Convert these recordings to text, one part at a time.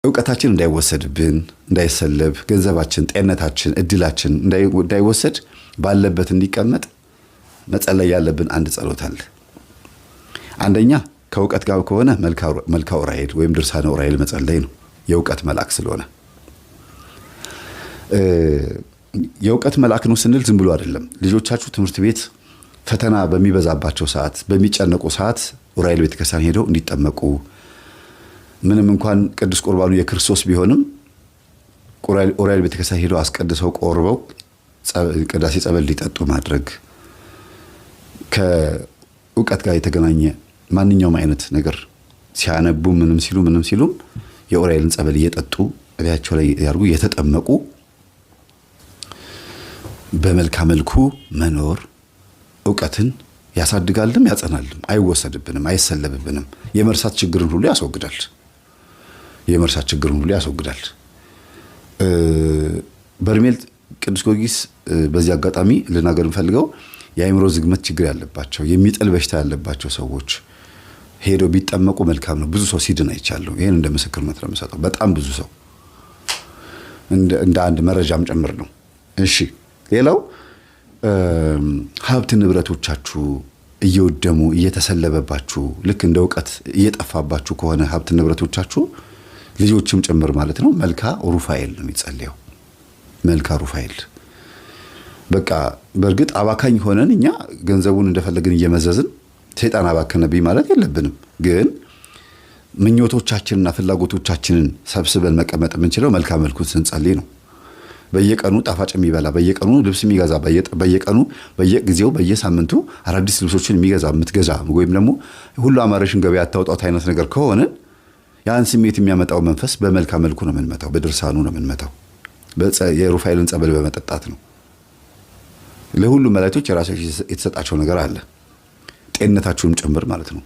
እውቀታችን እንዳይወሰድብን እንዳይሰለብ ገንዘባችን ጤንነታችን እድላችን እንዳይወሰድ ባለበት እንዲቀመጥ መጸለይ ያለብን አንድ ጸሎት አለ። አንደኛ ከእውቀት ጋር ከሆነ መልካው ዑራኤል ወይም ድርሳነ ዑራኤል መጸለይ ነው። የእውቀት መልአክ ስለሆነ የእውቀት መልአክ ነው ስንል ዝም ብሎ አይደለም። ልጆቻችሁ ትምህርት ቤት ፈተና በሚበዛባቸው ሰዓት በሚጨነቁ ሰዓት ዑራኤል ቤተክርስቲያን ሄደው እንዲጠመቁ ምንም እንኳን ቅዱስ ቁርባኑ የክርስቶስ ቢሆንም ዑራኤል ቤተክርስቲያን ሄደው አስቀድሰው ቆርበው ቅዳሴ ጸበል ሊጠጡ ማድረግ ከእውቀት ጋር የተገናኘ ማንኛውም አይነት ነገር ሲያነቡ ምንም ሲሉ የዑራኤልን ጸበል እየጠጡ እቤታቸው ላይ ያርጉ የተጠመቁ በመልካም መልኩ መኖር ዕውቀትን ያሳድጋልም ያጸናልም አይወሰድብንም አይሰለብብንም የመርሳት ችግርን ሁሉ ያስወግዳል። በርሜል ቅዱስ ጊዮርጊስ በዚህ አጋጣሚ ልናገር እንፈልገው የአእምሮ ዝግመት ችግር ያለባቸው የሚጥል በሽታ ያለባቸው ሰዎች ሄደው ቢጠመቁ መልካም ነው። ብዙ ሰው ሲድን አይቻለሁ። ይሄን እንደ ምስክርነት ለምሰጠው በጣም ብዙ ሰው እንደ አንድ መረጃም ጭምር ነው። እሺ ሌላው ሀብት ንብረቶቻችሁ እየወደሙ እየተሰለበባችሁ ልክ እንደ ዕውቀት እየጠፋባችሁ ከሆነ ሀብት ንብረቶቻችሁ ልጆችም ጭምር ማለት ነው መልካ ሩፋኤል ነው የሚጸልየው። መልካ ሩፋኤል በቃ በእርግጥ አባካኝ ሆነን እኛ ገንዘቡን እንደፈለግን እየመዘዝን ሰይጣን አባከነብኝ ማለት የለብንም። ግን ምኞቶቻችንና ፍላጎቶቻችንን ሰብስበን መቀመጥ የምንችለው መልካም መልኩን ስንጸልይ ነው። በየቀኑ ጣፋጭ የሚበላ በየቀኑ ልብስ የሚገዛ በየቀኑ በየጊዜው በየሳምንቱ አዳዲስ ልብሶችን የምትገዛ ወይም ደግሞ ሁሉ አማረሽን ገበያ አታውጣት አይነት ነገር ከሆነ ያን ስሜት የሚያመጣው መንፈስ በመልካም መልኩ ነው የምንመታው፣ በድርሳኑ ነው የምንመታው፣ የሩፋኤልን ጸበል በመጠጣት ነው። ለሁሉ መላእክቶች የራሳቸው የተሰጣቸው ነገር አለ፣ ጤንነታችሁንም ጭምር ማለት ነው።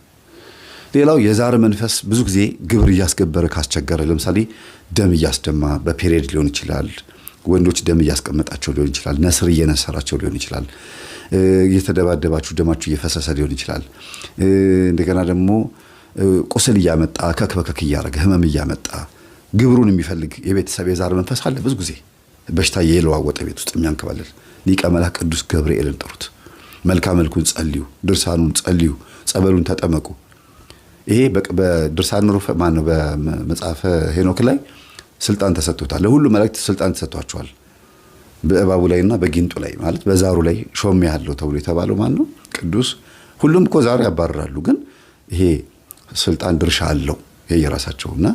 ሌላው የዛር መንፈስ ብዙ ጊዜ ግብር እያስገበረ ካስቸገረ፣ ለምሳሌ ደም እያስደማ በፔሪየድ ሊሆን ይችላል፣ ወንዶች ደም እያስቀመጣቸው ሊሆን ይችላል፣ ነስር እየነሰራቸው ሊሆን ይችላል፣ እየተደባደባችሁ ደማችሁ እየፈሰሰ ሊሆን ይችላል። እንደገና ደግሞ ቁስል እያመጣ ከክበከክ እያረገ ህመም እያመጣ ግብሩን የሚፈልግ የቤተሰብ የዛር መንፈስ አለ። ብዙ ጊዜ በሽታ የለዋወጠ ቤት ውስጥ የሚያንከባልል ሊቀ መላእክት ቅዱስ ገብርኤልን ጥሩት፣ መልካም መልኩን ጸልዩ፣ ድርሳኑን ጸልዩ፣ ጸበሉን ተጠመቁ። ይሄ በድርሳን በመጽሐፈ ሄኖክ ላይ ስልጣን ተሰጥቶታል። ለሁሉ መላእክት ስልጣን ተሰጥቷቸዋል። በእባቡ ላይና በጊንጡ ላይ ማለት በዛሩ ላይ ሾም ያለው ተብሎ የተባለው ማን ነው? ቅዱስ። ሁሉም እኮ ዛሩ ያባረራሉ፣ ግን ይሄ ስልጣን ድርሻ አለው የየራሳቸውና